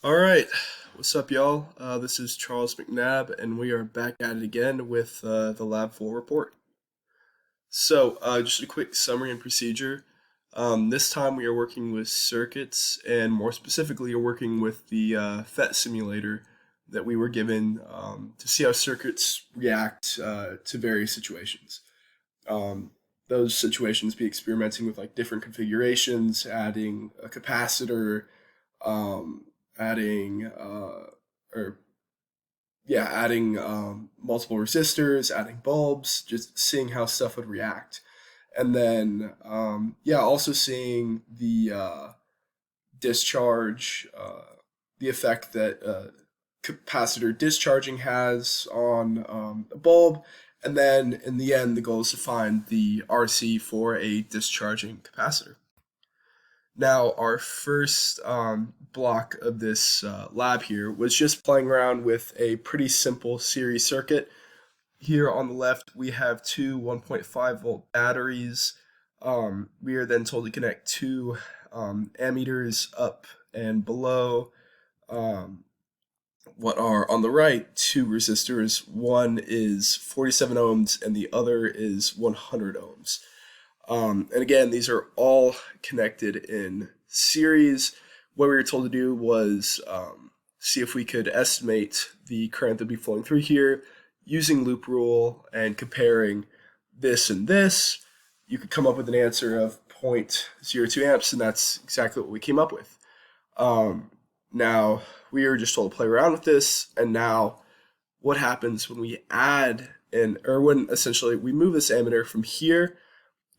All right, what's up, y'all? This is Charles McNabb, and we are back at it again with the Lab 4 report. Just a quick summary and procedure. This time we are working with circuits, and more specifically, are working with the FET simulator that we were given to see how circuits react to various situations. Um, those situations be experimenting with like different configurations, adding a capacitor, um, adding or yeah, adding multiple resistors, adding bulbs, just seeing how stuff would react, and then also seeing the discharge, the effect that capacitor discharging has on a bulb, and then in the end, the goal is to find the RC for a discharging capacitor. Now, our first block of this lab here was just playing around with a pretty simple series circuit. Here on the left, we have two 1.5 volt batteries. We are then told to connect two ammeters up and below um, what are on the right two resistors. One is 47 ohms and the other is 100 ohms. And again, these are all connected in series. What we were told to do was see if we could estimate the current that would be flowing through here using loop rule and comparing this and this. You could come up with an answer of 0.02 amps, and that's exactly what we came up with. Now, we were just told to play around with this, and now what happens when we add or when essentially we move this ammeter from here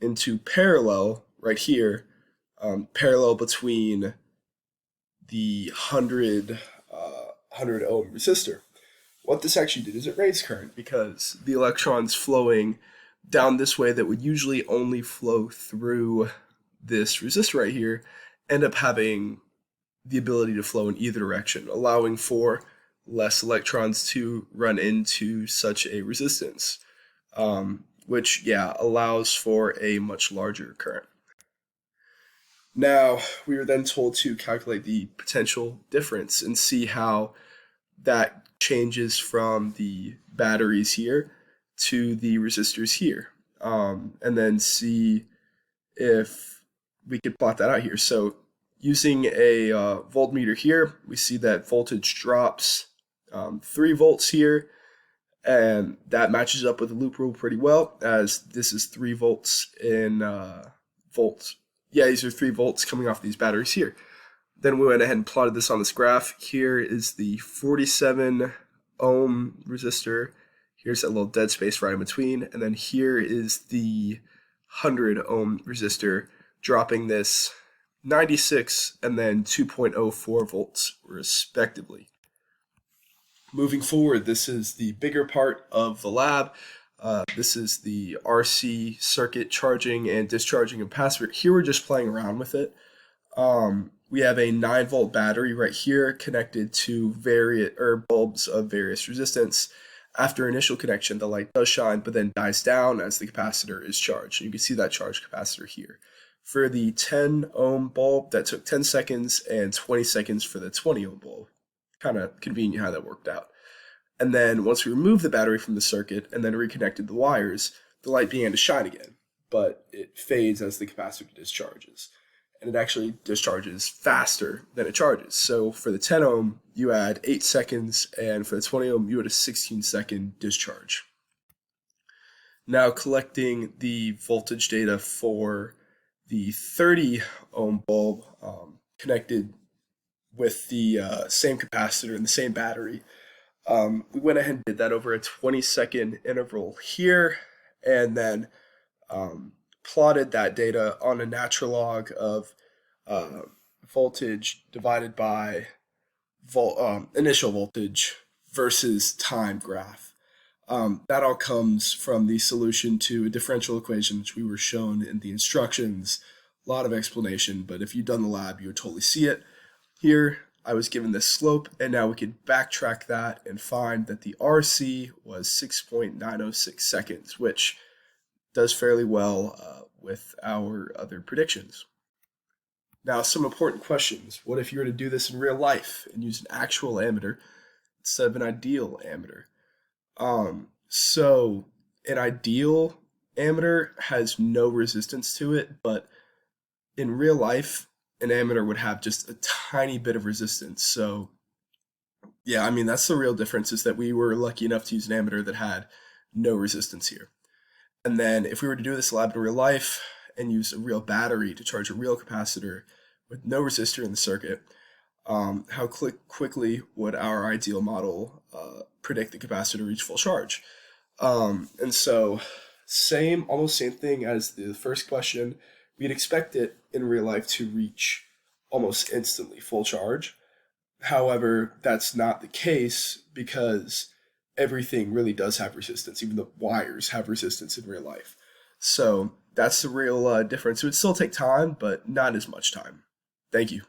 into parallel right here, parallel between the 100 ohm resistor. What this actually did is it raised current because the electrons flowing down this way that would usually only flow through this resistor right here end up having the ability to flow in either direction, allowing for less electrons to run into such a resistance. Which allows for a much larger current. Now, we were then told to calculate the potential difference and see how that changes from the batteries here to the resistors here, and then see if we could plot that out here. So using a voltmeter here, we see that voltage drops 3 volts here, and that matches up with the loop rule pretty well, as this is 3 volts in volts. Yeah, these are 3 volts coming off these batteries here. Then we went ahead and plotted this on this graph. Here is the 47 ohm resistor. Here's that little dead space right in between. And then here is the 100 ohm resistor, dropping this 96 and then 2.04 volts respectively. Moving forward, this is the bigger part of the lab. This is the RC circuit charging and discharging a capacitor. Here we're just playing around with it. We have a 9 volt battery right here connected to various bulbs of various resistance. After initial connection, the light does shine, but then dies down as the capacitor is charged. You can see that charged capacitor here. For the 10 ohm bulb, that took 10 seconds, and 20 seconds for the 20 ohm bulb. Kind of convenient how that worked out. And then once we removed the battery from the circuit and then reconnected the wires, the light began to shine again, but it fades as the capacitor discharges. And it actually discharges faster than it charges. So for the 10 ohm, you add 8 seconds, and for the 20 ohm, you had a 16-second discharge. Now collecting the voltage data for the 30 ohm bulb connected with the same capacitor and the same battery. We went ahead and did that over a 20-second interval here, and then plotted that data on a natural log of voltage divided by initial voltage versus time graph. That all comes from the solution to a differential equation, which we were shown in the instructions. A lot of explanation, but if you've done the lab, you would totally see it. Here, I was given this slope, and now we could backtrack that and find that the RC was 6.906 seconds, which does fairly well with our other predictions. Now, some important questions. What if you were to do this in real life and use an actual ammeter instead of an ideal ammeter? So an ideal ammeter has no resistance to it, but in real life, an ammeter would have just a tiny bit of resistance. So yeah, I mean, that's the real difference, is that we were lucky enough to use an ammeter that had no resistance here. And then if we were to do this lab in real life and use a real battery to charge a real capacitor with no resistor in the circuit, how quickly would our ideal model predict the capacitor reach full charge? And so, almost same thing as the first question. We'd expect it in real life to reach almost instantly full charge. However, that's not the case because everything really does have resistance. Even the wires have resistance in real life. So that's the real difference. It would still take time, but not as much time. Thank you.